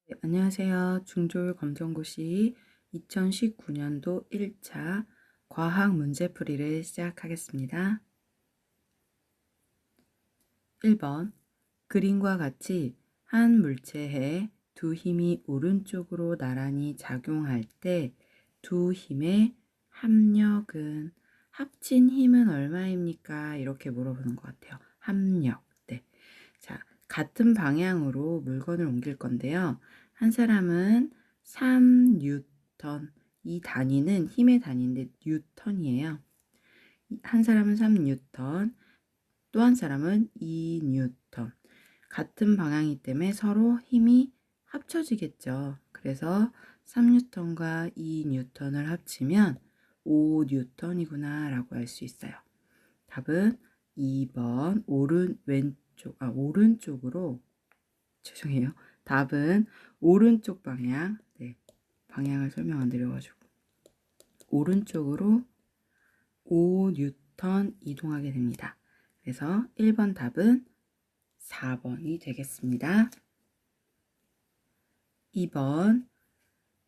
네, 안녕하세요. 중졸 검정고시 2019년도 1차 과학 문제풀이를 시작하겠습니다. 1번 그림과 같이 한 물체에 두 힘이 오른쪽으로 나란히 작용할 때 두 힘의 합력은 합친 힘은 얼마입니까? 이렇게 물어보는 것 같아요. 합력. 네. 자, 같은 방향으로 물건을 옮길 건데요. 한 사람은 3뉴턴, 이 단위는 힘의 단위인데 뉴턴이에요. 한 사람은 3뉴턴, 또 한 사람은 2뉴턴. 같은 방향이기 때문에 서로 힘이 합쳐지겠죠. 그래서 3뉴턴과 2뉴턴을 합치면 5뉴턴이구나 라고 할 수 있어요. 답은 2번 오른쪽으로 죄송해요. 답은 오른쪽 방향. 네, 방향을 설명 안 드려가지고 오른쪽으로 5뉴턴 이동하게 됩니다. 그래서 1번 답은 4번이 되겠습니다. 2번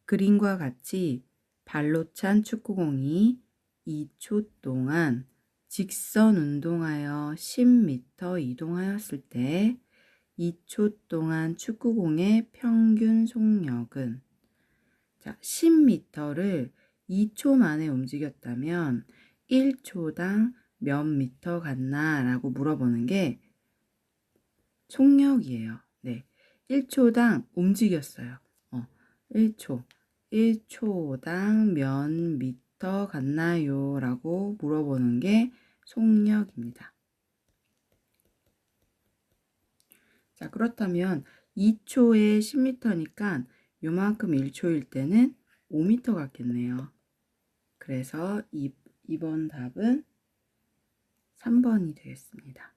그림과 같이 발로 찬 축구공이 2초 동안 직선 운동하여 10m 이동하였을 때 2초 동안 축구공의 평균 속력은, 자, 10m를 2초 만에 움직였다면 1초당 몇 미터 갔나 라고 물어보는 게 속력이에요. 네, 1초당 움직였어요. 1초당 몇 미터 갔나요? 라고 물어보는 게 속력입니다. 자, 그렇다면 2초에 10m니까 요만큼 1초일 때는 5m 같겠네요. 그래서 2번 답은 3번이 되겠습니다.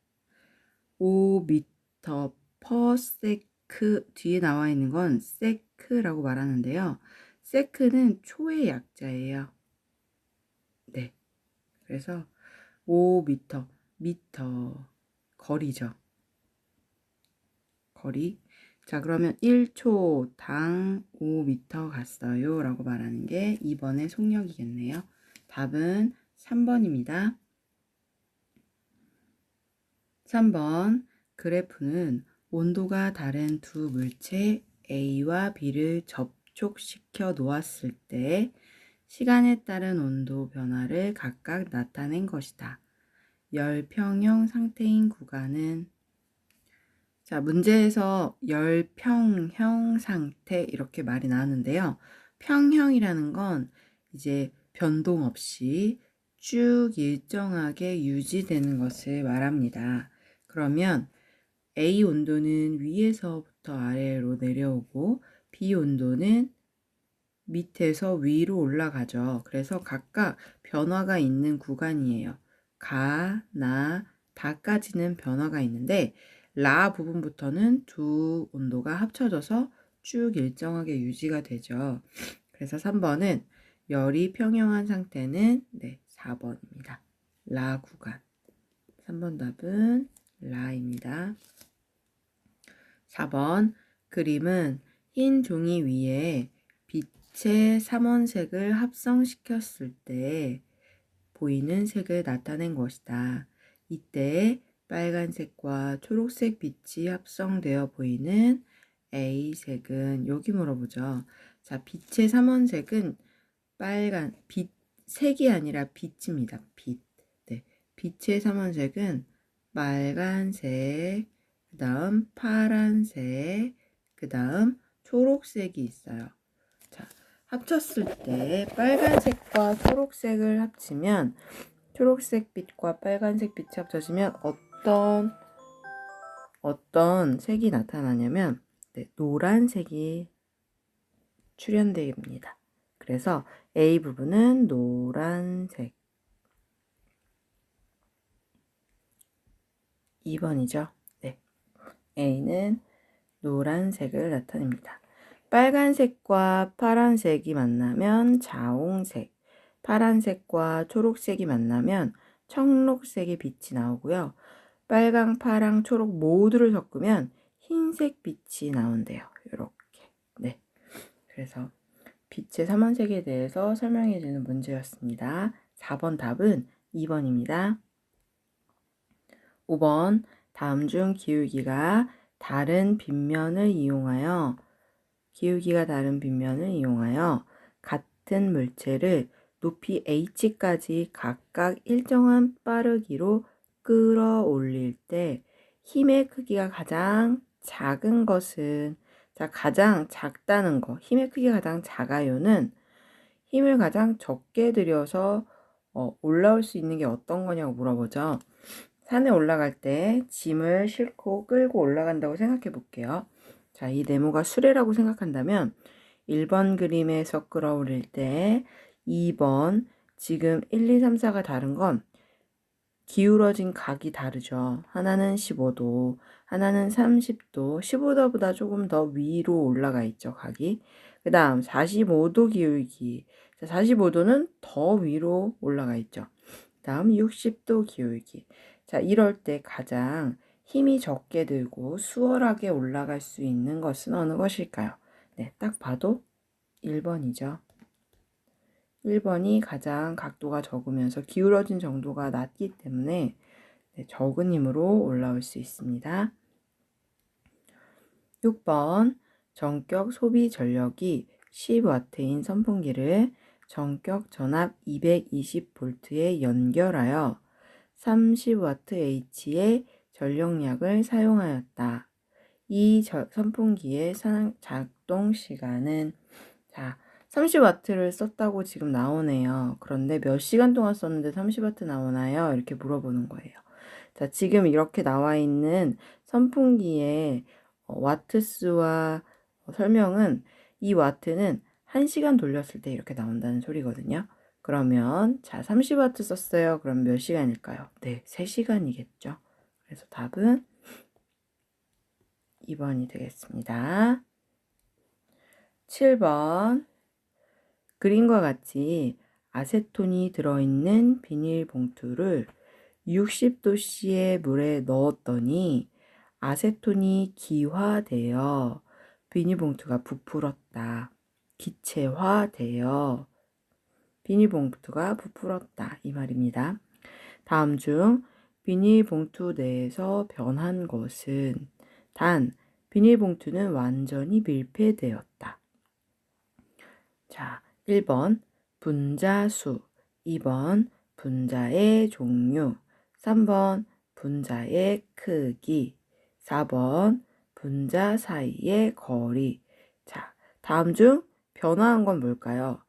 5m per sec 뒤에 나와 있는 건 sec라고 말하는데요. sec는 초의 약자예요. 네. 그래서 5m, 미터, 거리죠. 거리. 자, 그러면 1초당 5m 갔어요 라고 말하는 게 2번의 속력이겠네요. 답은 3번입니다. 3번 그래프는 온도가 다른 두 물체 A와 B를 접촉시켜 놓았을 때 시간에 따른 온도 변화를 각각 나타낸 것이다. 열평형 상태인 구간은, 자, 문제에서 열평형 상태 이렇게 말이 나왔는데요. 평형이라는 건 이제 변동 없이 쭉 일정하게 유지되는 것을 말합니다. 그러면 A 온도는 위에서부터 아래로 내려오고 B 온도는 밑에서 위로 올라가죠. 그래서 각각 변화가 있는 구간이에요. 가, 나, 다까지는 변화가 있는데 라 부분부터는 두 온도가 합쳐져서 쭉 일정하게 유지가 되죠. 그래서 3번은 열이 평형한 상태는 4번입니다. 라 구간. 3번 답은 라입니다. 4번 그림은 흰 종이 위에 빛의 삼원색을 합성시켰을 때 보이는 색을 나타낸 것이다. 이때 빨간색과 초록색 빛이 합성되어 보이는 A색은, 여기 물어보죠. 자, 빛의 삼원색은 색이 아니라 빛입니다. 빛. 네, 빛의 삼원색은 빨간색, 그 다음 파란색, 그 다음 초록색이 있어요. 자, 합쳤을 때 빨간색과 초록색을 합치면, 초록색 빛과 빨간색 빛이 합쳐지면 어떤 색이 나타나냐면 노란색이 출현됩니다. 그래서 A 부분은 노란색. 2번이죠. 네. A는 노란색을 나타냅니다. 빨간색과 파란색이 만나면 자홍색, 파란색과 초록색이 만나면 청록색의 빛이 나오고요. 빨강, 파랑, 초록 모두를 섞으면 흰색 빛이 나온대요. 이렇게. 기체 삼원색에 대해서 설명해 주는 문제였습니다. 4번 답은 2번입니다. 5번 다음 중 기울기가 다른 빗면을 이용하여 같은 물체를 높이 h까지 각각 일정한 빠르기로 끌어올릴 때 힘의 크기가 가장 작은 것은, 자, 가장 작다는 거, 힘의 크기가 가장 작아요는 힘을 가장 적게 들여서 올라올 수 있는 게 어떤 거냐고 물어보죠. 산에 올라갈 때 짐을 싣고 끌고 올라간다고 생각해 볼게요. 자, 이 네모가 수레라고 생각한다면 1번 그림에서 끌어올릴 때 2번 지금 1, 2, 3, 4가 다른 건 기울어진 각이 다르죠. 하나는 15도, 하나는 30도, 15도보다 조금 더 위로 올라가 있죠, 각이. 그 다음 45도 기울기. 45도는 더 위로 올라가 있죠. 다음 60도 기울기. 자, 이럴 때 가장 힘이 적게 들고 수월하게 올라갈 수 있는 것은 어느 것일까요? 네, 딱 봐도 1번이죠. 1번이 가장 각도가 적으면서 기울어진 정도가 낮기 때문에 적은 힘으로 올라올 수 있습니다. 6번 전격 소비 전력이 10W인 선풍기를 전격 전압 220V에 연결하여 30Wh의 전력량을 사용하였다. 이 선풍기의 작동 시간은, 자, 30W를 썼다고 지금 나오네요. 그런데 몇 시간 동안 썼는데 30W 나오나요? 이렇게 물어보는 거예요. 자, 지금 이렇게 나와 있는 선풍기의 와트수와 설명은, 이 와트는 1시간 돌렸을 때 이렇게 나온다는 소리거든요. 그러면 자, 30W 썼어요. 그럼 몇 시간일까요? 네, 3시간이겠죠. 그래서 답은 2번이 되겠습니다. 7번 그림과 같이 아세톤이 들어있는 비닐봉투를 60도씨의 물에 넣었더니 아세톤이 기화되어 비닐봉투가 부풀었다. 기체화되어 비닐봉투가 부풀었다. 이 말입니다. 다음 중 비닐봉투 내에서 변한 것은 단 비닐봉투는 완전히 밀폐되었다. 자, 1번 분자수, 2번 분자의 종류, 3번 분자의 크기, 4번 분자 사이의 거리. 자, 다음 중 변화한 건 뭘까요?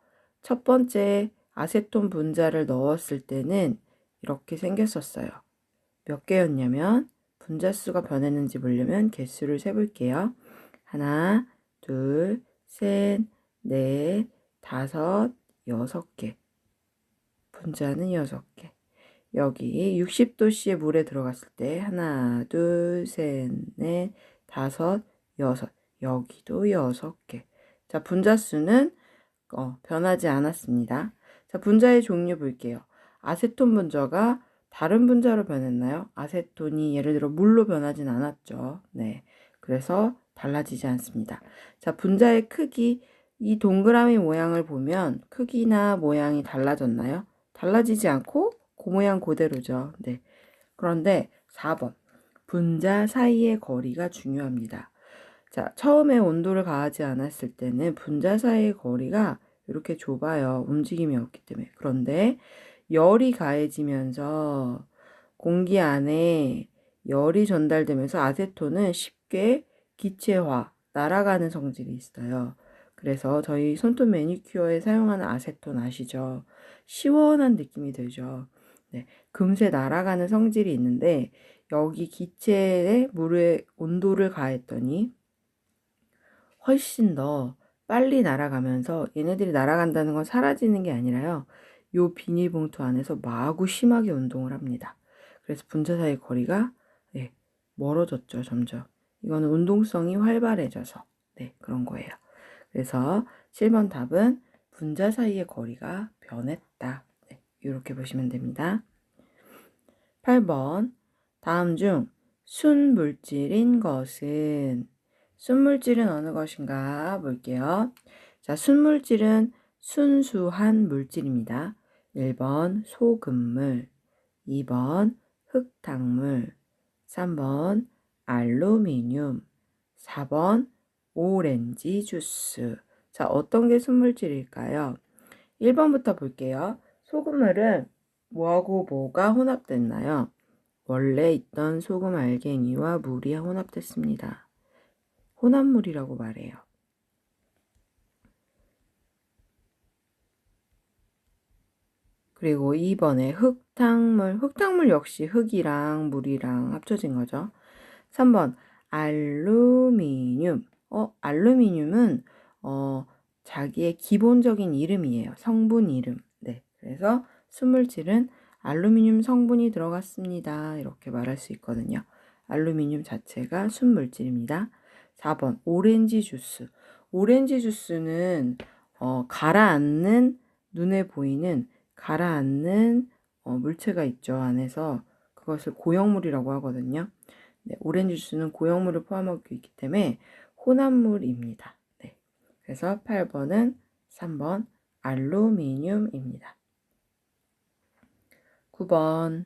첫 번째 아세톤 분자를 넣었을 때는 이렇게 생겼었어요. 몇 개였냐면, 분자수가 변했는지 보려면 개수를 세볼게요. 하나, 둘, 셋, 넷, 5, 6개. 분자는 6개. 여기 60도씨의 물에 들어갔을 때 하나, 둘, 셋, 넷, 5, 6. 여기도 6개. 자, 분자수는 변하지 않았습니다. 자, 분자의 종류 볼게요. 아세톤 분자가 다른 분자로 변했나요? 아세톤이 예를 들어 물로 변하진 않았죠. 네. 그래서 달라지지 않습니다. 자, 분자의 크기, 이 동그라미 모양을 보면 크기나 모양이 달라졌나요? 달라지지 않고 그 모양 그대로죠. 네. 그런데 4번. 분자 사이의 거리가 중요합니다. 자, 처음에 온도를 가하지 않았을 때는 분자 사이의 거리가 이렇게 좁아요. 움직임이 없기 때문에. 그런데 열이 가해지면서 공기 안에 열이 전달되면서 아세톤은 쉽게 기체화, 날아가는 성질이 있어요. 그래서 저희 손톱 매니큐어에 사용하는 아세톤 아시죠? 시원한 느낌이 들죠. 네, 금세 날아가는 성질이 있는데 여기 기체에 물에 온도를 가했더니 훨씬 더 빨리 날아가면서, 얘네들이 날아간다는 건 사라지는 게 아니라요, 요 비닐봉투 안에서 마구 심하게 운동을 합니다. 그래서 분자 사이 거리가 멀어졌죠, 점점. 이거는 운동성이 활발해져서 그런 거예요. 그래서 7번 답은 분자 사이의 거리가 변했다. 이렇게 보시면 됩니다. 8번 다음 중 순물질인 것은, 순물질은 어느 것인가 볼게요. 자, 순물질은 순수한 물질입니다. 1번 소금물, 2번 흙탕물, 3번 알루미늄, 4번 오렌지 주스. 자, 어떤 게 순물질일까요? 1번부터 볼게요. 소금물은 뭐하고 뭐가 혼합됐나요? 원래 있던 소금 알갱이와 물이 혼합됐습니다. 혼합물이라고 말해요. 그리고 2번에 흙탕물. 흙탕물 역시 흙이랑 물이랑 합쳐진 거죠. 3번 알루미늄. 알루미늄은 자기의 기본적인 이름이에요. 성분 이름. 네. 그래서 순물질은 알루미늄 성분이 들어갔습니다. 이렇게 말할 수 있거든요. 알루미늄 자체가 순물질입니다. 4번 오렌지 주스. 오렌지 주스는 가라앉는 눈에 보이는 가라앉는 물체가 있죠. 안에서 그것을 고형물이라고 하거든요. 네, 오렌지 주스는 고형물을 포함하고 있기 때문에 혼합물입니다. 네, 그래서 8번은 3번 알루미늄입니다. 9번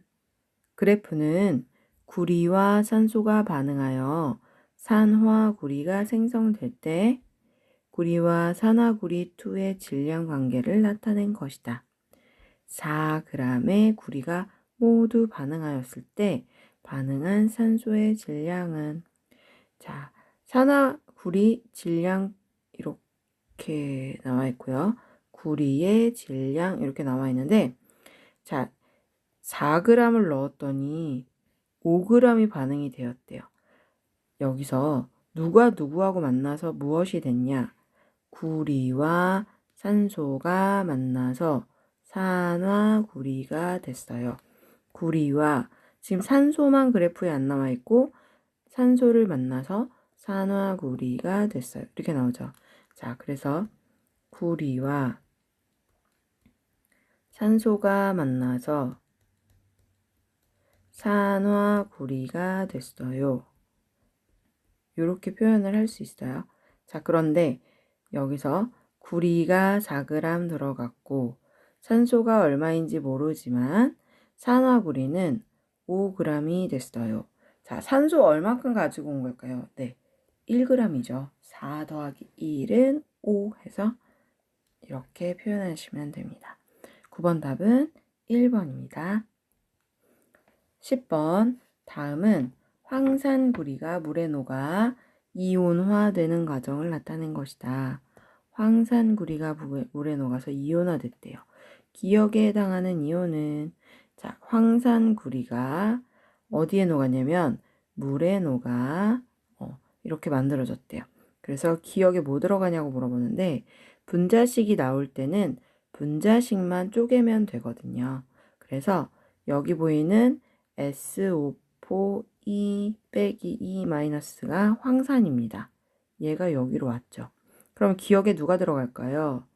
그래프는 구리와 산소가 반응하여 산화구리가 생성될 때 구리와 산화구리2의 질량 관계를 나타낸 것이다. 4g의 구리가 모두 반응하였을 때 반응한 산소의 질량은, 자, 산화구리 질량 이렇게 나와 있고요. 구리의 질량 이렇게 나와 있는데, 자, 4g을 넣었더니 5g이 반응이 되었대요. 여기서 누가 누구하고 만나서 무엇이 됐냐? 구리와 산소가 만나서 산화구리가 됐어요. 구리와 지금 산소만 그래프에 안 나와 있고 산소를 만나서 산화구리가 됐어요. 이렇게 나오죠. 자, 그래서 구리와 산소가 만나서 산화구리가 됐어요. 이렇게 표현을 할 수 있어요. 자, 그런데 여기서 구리가 4g 들어갔고 산소가 얼마인지 모르지만 산화구리는 5g이 됐어요. 자, 산소 얼마큼 가지고 온 걸까요? 네, 1g이죠. 4 더하기 1은 5 해서 이렇게 표현하시면 됩니다. 9번 답은 1번입니다. 10번 다음은 황산구리가 물에 녹아 이온화되는 과정을 나타낸 것이다. 황산구리가 물에 녹아서 이온화됐대요. 기억에 해당하는 이온은, 자, 황산구리가 어디에 녹았냐면 물에 녹아 이렇게 만들어졌대요. 그래서 기억에 뭐 들어가냐고 물어보는데 분자식이 나올 때는 분자식만 쪼개면 되거든요. 그래서 여기 보이는 SO4E 빼기 E 마이너스가 황산입니다. 얘가 여기로 왔죠. 그럼 기억에 누가 들어갈까요?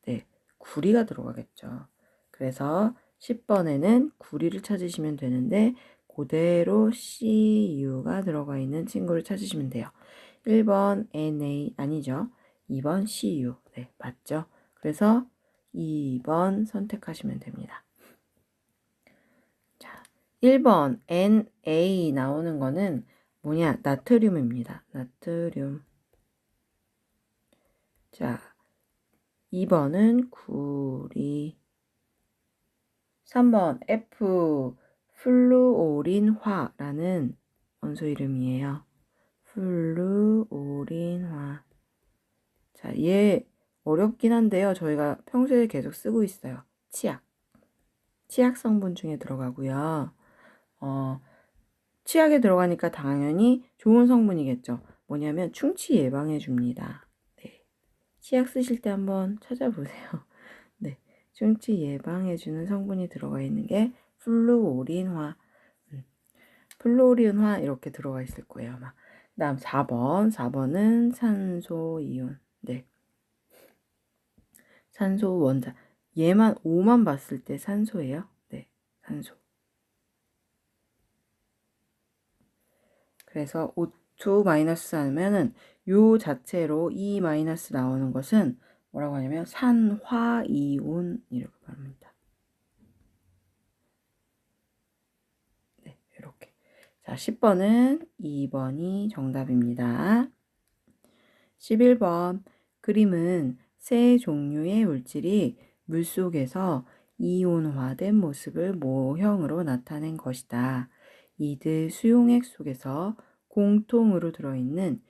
네, 구리가 들어가겠죠. 그래서 10번에는 구리를 찾으시면 되는데 그대로 CU가 들어가 있는 친구를 찾으시면 돼요. 1번 Na 아니죠. 2번 CU. 네, 맞죠. 그래서 2번 선택하시면 됩니다. 자, 1번 Na 나오는 거는 뭐냐? 나트륨입니다. 나트륨. 자, 2번은 구리. 3번 F 플루오린화라는 원소 이름이에요. 플루오린화. 자, 얘 어렵긴 한데요. 저희가 평소에 계속 쓰고 있어요. 치약. 치약 성분 중에 들어가고요. 치약에 들어가니까 당연히 좋은 성분이겠죠. 뭐냐면 충치 예방해 줍니다. 네. 치약 쓰실 때 한번 찾아보세요. 네. 충치 예방해 주는 성분이 들어가 있는 게 플루오린화. 플루오린화 이렇게 들어가 있을 거예요, 아마. 그다음 4번. 4번은 산소 이온. 네. 산소 원자. 얘만 5만 봤을 때 산소예요. 네. 산소. 그래서 O2 마이너스 하면은 요 자체로 E 마이너스 나오는 것은 뭐라고 하냐면 산화이온이라고 말합니다. 네, 이렇게. 자, 10번은 2번이 정답입니다. 11번. 그림은 세 종류의 물질이 물속에서 이온화된 모습을 모형으로 나타낸 것이다. 이들 수용액 속에서 공통으로 들어있는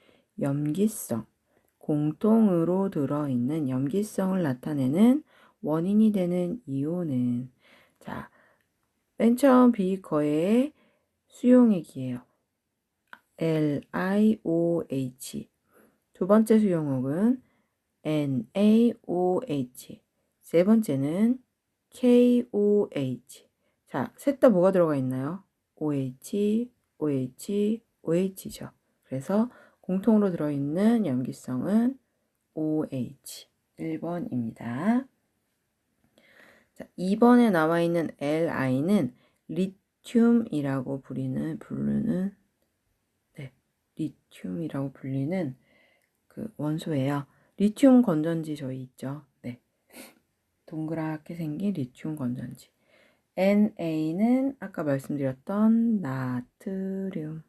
염기성을 나타내는 원인이 되는 이온은, 자, 맨 처음 비거의 수용액이에요. LiOH. 두 번째 수용액은 NaOH. 세 번째는 KOH. 자, 셋 다 뭐가 들어가 있나요? OH, OH, OH죠. 그래서 공통으로 들어있는 염기성은 OH. 1번입니다. 자, 2번에 나와 있는 Li는 리튬이라고 부르는 리튬이라고 불리는 그 원소예요. 리튬 건전지 저희 있죠. 네. 동그랗게 생긴 리튬 건전지. Na는 아까 말씀드렸던 나트륨.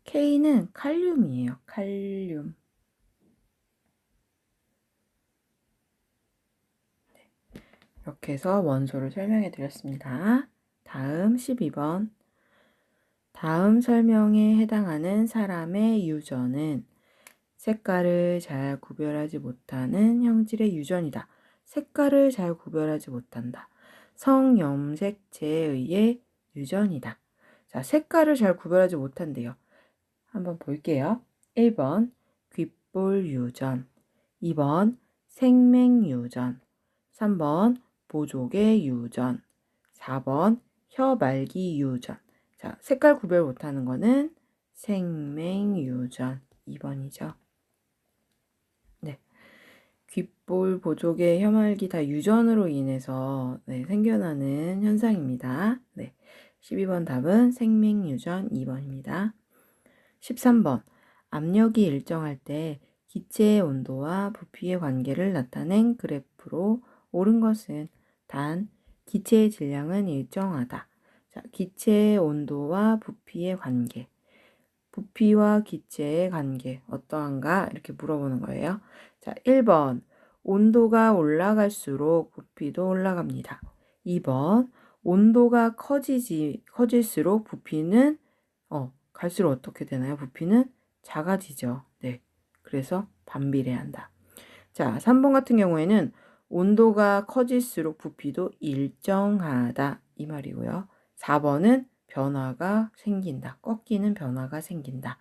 K는 칼륨이에요. 칼륨. 네. 이렇게 해서 원소를 설명해 드렸습니다. 다음 12번. 다음 설명에 해당하는 사람의 유전은 색깔을 잘 구별하지 못하는 형질의 유전이다. 색깔을 잘 구별하지 못한다. 성염색체에 의해 유전이다. 자, 색깔을 잘 구별하지 못한대요. 한번 볼게요. 1번 귓볼 유전, 2번 생맹 유전, 3번 보조개 유전, 4번 혀말기 유전. 자, 색깔 구별 못하는 거는 생맹 유전 2번이죠. 네, 귓볼, 보조개, 혀말기 다 유전으로 인해서 생겨나는 현상입니다. 네, 12번 답은 생맹 유전 2번입니다. 13번 압력이 일정할 때 기체의 온도와 부피의 관계를 나타낸 그래프로 옳은 것은 단 기체의 질량은 일정하다. 자, 기체의 온도와 부피의 관계. 부피와 기체의 관계 어떠한가? 이렇게 물어보는 거예요. 자, 1번 온도가 올라갈수록 부피도 올라갑니다. 2번 온도가 커질수록 부피는 갈수록 어떻게 되나요? 부피는 작아지죠. 네. 그래서 반비례한다. 자, 3번 같은 경우에는 온도가 커질수록 부피도 일정하다. 이 말이고요. 4번은 변화가 생긴다. 꺾이는 변화가 생긴다.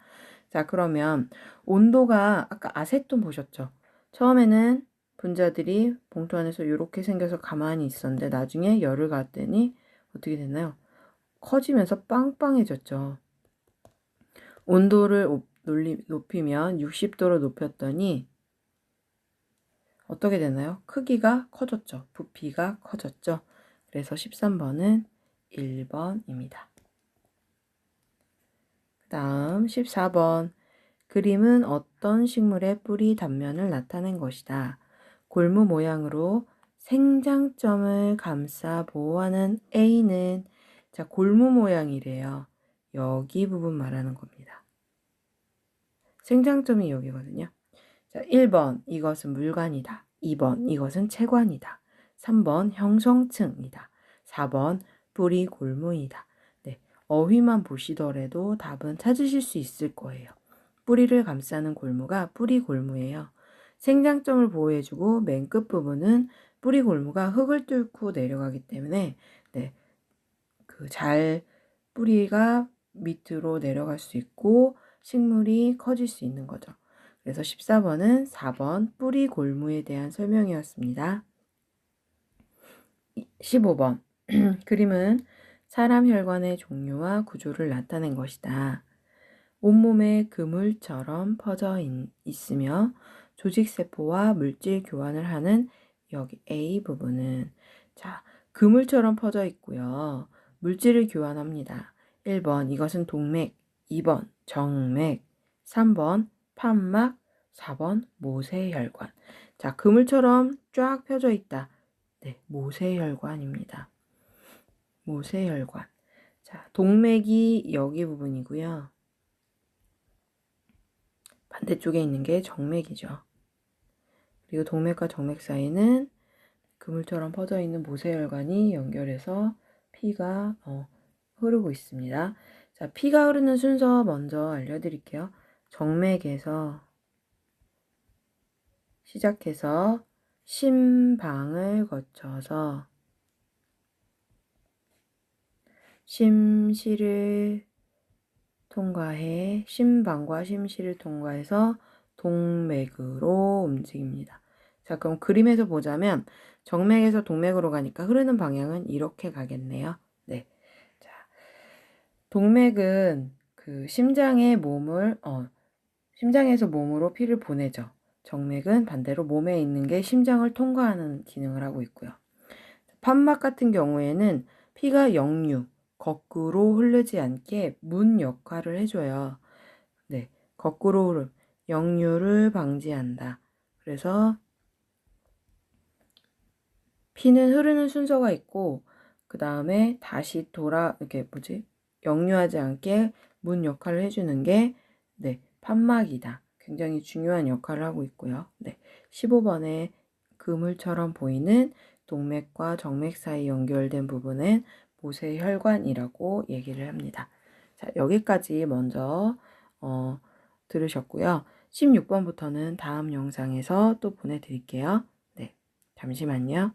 자, 그러면 온도가 아까 아세톤 보셨죠? 처음에는 분자들이 봉투 안에서 이렇게 생겨서 가만히 있었는데 나중에 열을 가했더니 어떻게 됐나요? 커지면서 빵빵해졌죠. 온도를 높이면 60도로 높였더니 어떻게 되나요? 크기가 커졌죠. 부피가 커졌죠. 그래서 13번은 1번입니다. 그 다음 14번. 그림은 어떤 식물의 뿌리 단면을 나타낸 것이다. 골무 모양으로 생장점을 감싸 보호하는 A는, 자, 골무 모양이래요. 여기 부분 말하는 겁니다. 생장점이 여기거든요. 자, 1번 이것은 물관이다. 2번 이것은 채관이다. 3번 형성층이다. 4번 뿌리 골무이다. 네, 어휘만 보시더라도 답은 찾으실 수 있을 거예요. 뿌리를 감싸는 골무가 뿌리 골무예요. 생장점을 보호해주고 맨 끝부분은 뿌리 골무가 흙을 뚫고 내려가기 때문에 잘 뿌리가 밑으로 내려갈 수 있고 식물이 커질 수 있는 거죠. 그래서 14번은 4번 뿌리 골무에 대한 설명이었습니다. 15번 그림은 사람 혈관의 종류와 구조를 나타낸 것이다. 온몸에 그물처럼 퍼져 있으며 조직세포와 물질 교환을 하는 여기 A 부분은, 자, 그물처럼 퍼져 있고요. 물질을 교환합니다. 1번 이것은 동맥, 2번 정맥, 3번 판막, 4번 모세혈관. 자, 그물처럼 쫙 펴져 있다. 네, 모세혈관입니다. 모세혈관. 자, 동맥이 여기 부분이고요. 반대쪽에 있는 게 정맥이죠. 그리고 동맥과 정맥 사이는 그물처럼 퍼져 있는 모세혈관이 연결해서 피가 흐르고 있습니다. 자, 피가 흐르는 순서 먼저 알려드릴게요. 정맥에서 시작해서 심방을 거쳐서 심실을 통과해 심방과 심실을 통과해서 동맥으로 움직입니다. 자, 그럼 그림에서 보자면 정맥에서 동맥으로 가니까 흐르는 방향은 이렇게 가겠네요. 네. 자, 동맥은 그 심장에서 몸으로 피를 보내죠. 정맥은 반대로 몸에 있는 게 심장을 통과하는 기능을 하고 있고요. 판막 같은 경우에는 피가 역류, 거꾸로 흐르지 않게 문 역할을 해줘요. 네, 거꾸로 흐름, 역류를 방지한다. 그래서 피는 흐르는 순서가 있고 그 다음에 다시 역류하지 않게 문 역할을 해주는 게 판막이다. 굉장히 중요한 역할을 하고 있고요. 15번에 그물처럼 보이는 동맥과 정맥 사이 연결된 부분은 모세혈관이라고 얘기를 합니다. 자, 여기까지 먼저 들으셨고요. 16번부터는 다음 영상에서 또 보내드릴게요. 네, 잠시만요.